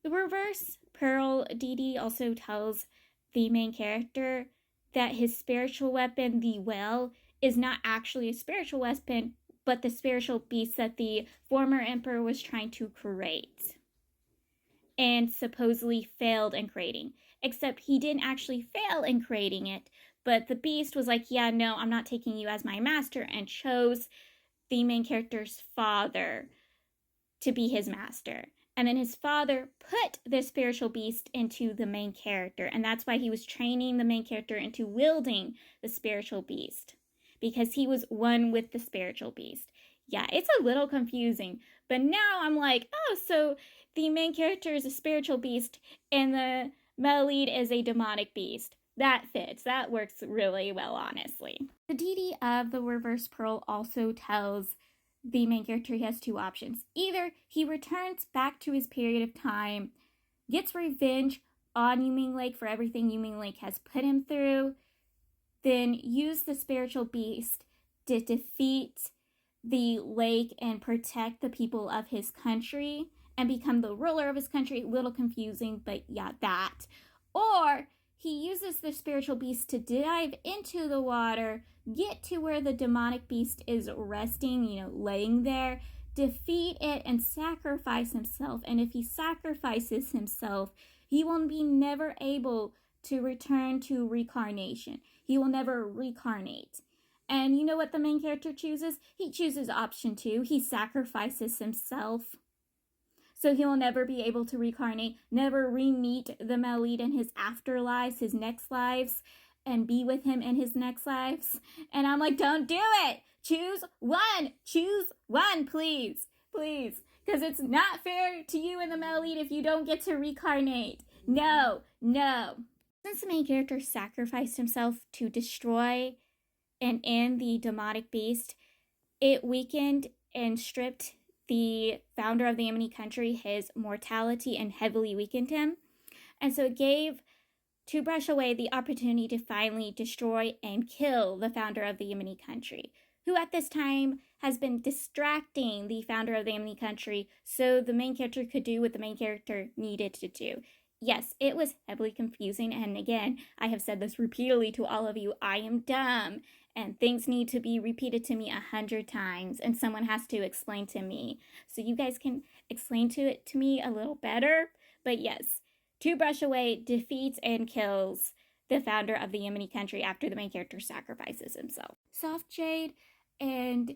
The reverse Pearl Dee also tells the main character that his spiritual weapon, the well, is not actually a spiritual weapon, but the spiritual beast that the former emperor was trying to create and supposedly failed in creating. Except he didn't actually fail in creating it, but the beast was like, yeah, no, I'm not taking you as my master, and chose the main character's father to be his master. And then his father put the spiritual beast into the main character, and that's why he was training the main character into wielding the spiritual beast, because he was one with the spiritual beast. Yeah, it's a little confusing, but now I'm like, oh, so the main character is a spiritual beast and the male lead is a demonic beast. That fits. That works really well, honestly. The deity of the reverse pearl also tells the main character he has two options. Either he returns back to his period of time, gets revenge on Yu Ming Lake for everything Yu Ming Lake has put him through, then use the spiritual beast to defeat the lake and protect the people of his country and become the ruler of his country. A little confusing, but yeah, that. Or he uses the spiritual beast to dive into the water, get to where the demonic beast is resting, laying there, defeat it, and sacrifice himself. And if he sacrifices himself, he will be never able to return to reincarnation. He will never reincarnate. And you know what the main character chooses? He chooses option 2. He sacrifices himself. So he will never be able to reincarnate, never re-meet the male lead in his afterlives, his next lives, and be with him in his next lives. And I'm like, don't do it. Choose one, please. Please. Because it's not fair to you and the male lead if you don't get to reincarnate. No. Since the main character sacrificed himself to destroy and end the demonic beast, it weakened and stripped the founder of the Yemeni country his mortality and heavily weakened him. And so it gave To Brush Away the opportunity to finally destroy and kill the founder of the Yemeni country, who at this time has been distracting the founder of the Yemeni country so the main character could do what the main character needed to do. Yes, it was heavily confusing, and again, I have said this repeatedly to all of you, I am dumb, and things need to be repeated to me 100 times, and someone has to explain to me. So you guys can explain it to me a little better. But yes, To Brush Away defeats and kills the founder of the Yemeni country after the main character sacrifices himself. Soft Jade and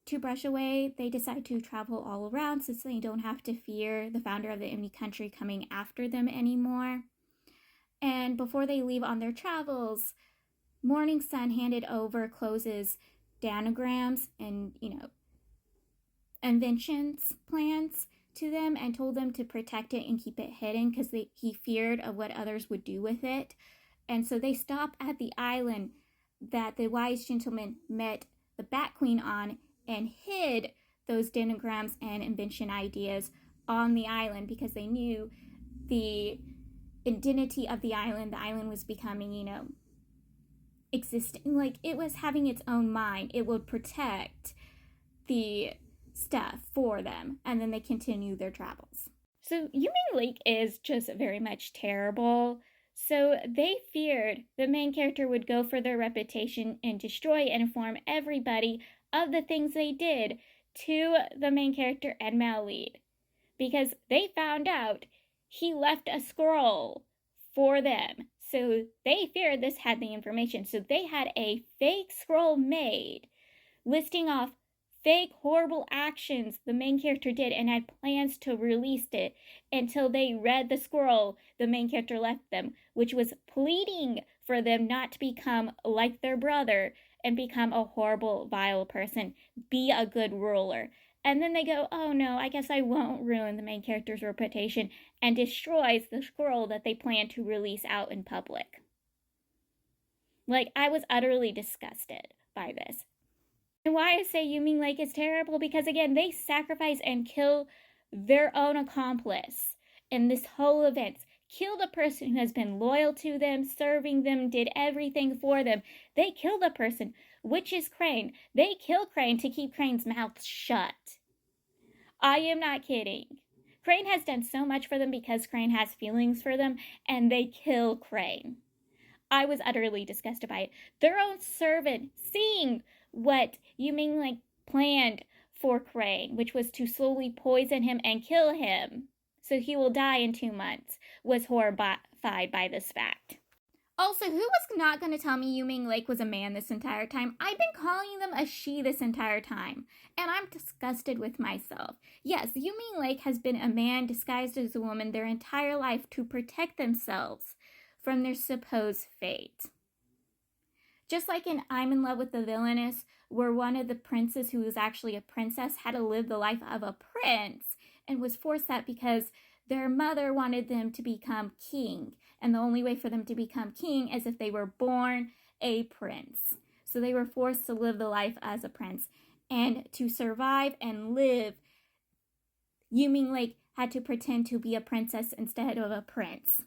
To Brush Away, they decide to travel all around since they don't have to fear the founder of the Yemeni country coming after them anymore. And before they leave on their travels, Morning Sun handed over Close's danograms and, inventions plans to them and told them to protect it and keep it hidden because he feared of what others would do with it. And so they stop at the island that the wise gentleman met the Bat Queen on and hid those danograms and invention ideas on the island because they knew the identity of the island. The island was becoming, existing, like it was having its own mind. It would protect the stuff for them, and then they continue their travels. So Yu Ming Lake is just very much terrible. So they feared the main character would go for their reputation and destroy and inform everybody of the things they did to the main character and male lead, because they found out he left a scroll for them. So they feared this had the information. So they had a fake scroll made listing off fake horrible actions the main character did and had plans to release it until they read the scroll the main character left them, which was pleading for them not to become like their brother and become a horrible, vile person. Be a good ruler. And then they go, oh no, I guess I won't ruin the main character's reputation, and destroys the scroll that they plan to release out in public. Like, I was utterly disgusted by this. And why I say Yu Ming Lake is terrible, because again, they sacrifice and kill their own accomplice in this whole event. Kill the person who has been loyal to them, serving them, did everything for them. They kill the person, which is Crane. They kill Crane to keep Crane's mouth shut. I am not kidding. Crane has done so much for them because Crane has feelings for them, and they kill Crane. I was utterly disgusted by it. Their own servant seeing what Yu Ming planned for Crane, which was to slowly poison him and kill him so he will die in 2 months, was horrified by this fact. Also, who was not going to tell me Yu Ming was a man this entire time? I've been calling them a she this entire time, and I'm disgusted with myself. Yes, Yu Ming has been a man disguised as a woman their entire life to protect themselves from their supposed fate. Just like in I'm in Love with the Villainess, where one of the princes who was actually a princess had to live the life of a prince and was forced that because their mother wanted them to become king, and the only way for them to become king is if they were born a prince. So they were forced to live the life as a prince, and to survive and live, Yu Ming had to pretend to be a princess instead of a prince.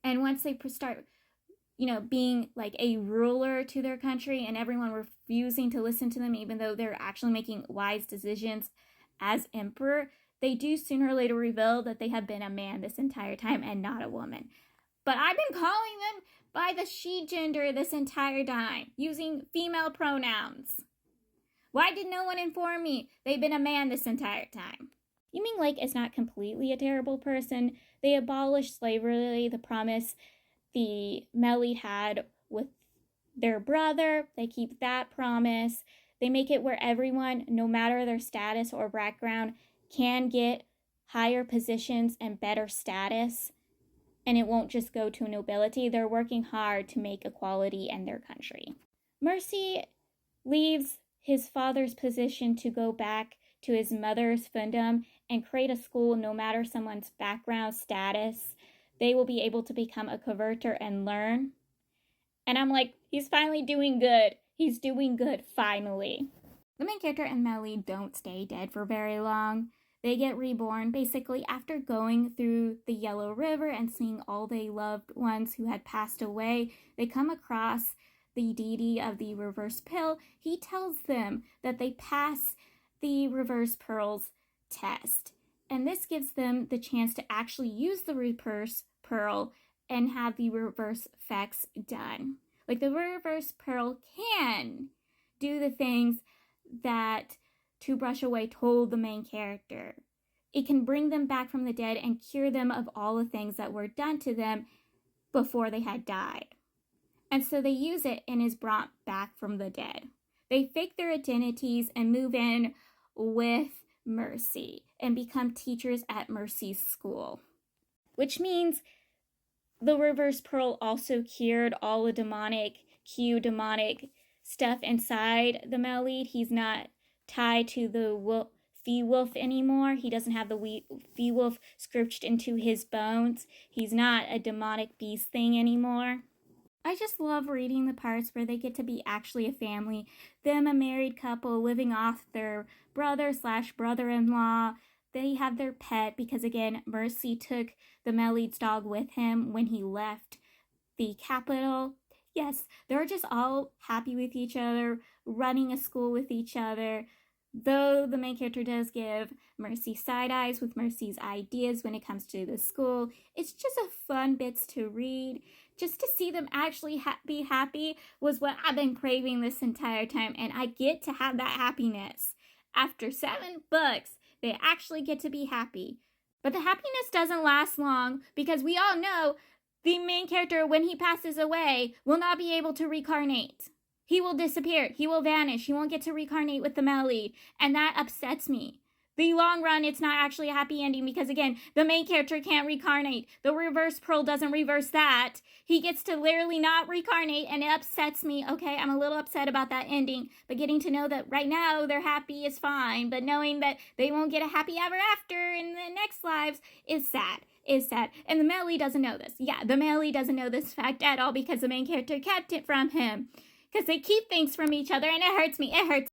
And once they start being a ruler to their country and everyone refusing to listen to them even though they're actually making wise decisions as emperor, they do sooner or later reveal that they have been a man this entire time and not a woman. But I've been calling them by the she gender this entire time, using female pronouns. Why did no one inform me they've been a man this entire time? Yu Ming is not completely a terrible person. They abolished slavery, the promise the Melly had with their brother. They keep that promise. They make it where everyone, no matter their status or background, can get higher positions and better status, and it won't just go to nobility. They're working hard to make equality in their country. Mercy leaves his father's position to go back to his mother's fiefdom and create a school. No matter someone's background, status, they will be able to become a converter and learn. And I'm he's finally doing good. He's doing good, finally. The main character and Melly don't stay dead for very long. They get reborn basically after going through the Yellow River and seeing all their loved ones who had passed away. They come across the deity of the reverse pill. He tells them that they pass the reverse pearls test. And this gives them the chance to actually use the reverse pearl and have the reverse effects done. The reverse pearl can do the things that To Brush Away told the main character. It can bring them back from the dead and cure them of all the things that were done to them before they had died. And so they use it and is brought back from the dead. They fake their identities and move in with Mercy and become teachers at Mercy's school. Which means the reverse pearl also cured all the demonic stuff inside the Melly. He's not tied to the Fee-Wolf anymore. He doesn't have the Fee-Wolf scripted into his bones. He's not a demonic beast thing anymore. I just love reading the parts where they get to be actually a family. Them, a married couple, living off their brother/brother-in-law. They have their pet because, again, Mercy took the Melly's dog with him when he left the capital. Yes, they're just all happy with each other, running a school with each other. Though the main character does give Mercy side eyes with Mercy's ideas when it comes to the school, it's just a fun bits to read. Just to see them actually be happy was what I've been craving this entire time, and I get to have that happiness. After 7 books, they actually get to be happy. But the happiness doesn't last long because we all know the main character, when he passes away, will not be able to reincarnate. He will disappear. He will vanish. He won't get to reincarnate with the Melly, and that upsets me. The long run, it's not actually a happy ending because, again, the main character can't reincarnate. The reverse pearl doesn't reverse that. He gets to literally not reincarnate, and it upsets me. Okay, I'm a little upset about that ending, but getting to know that right now they're happy is fine, but knowing that they won't get a happy ever after in the next lives is sad. And the Melly doesn't know this. Yeah, the Melly doesn't know this fact at all because the main character kept it from him. Because they keep things from each other, and it hurts me. It hurts.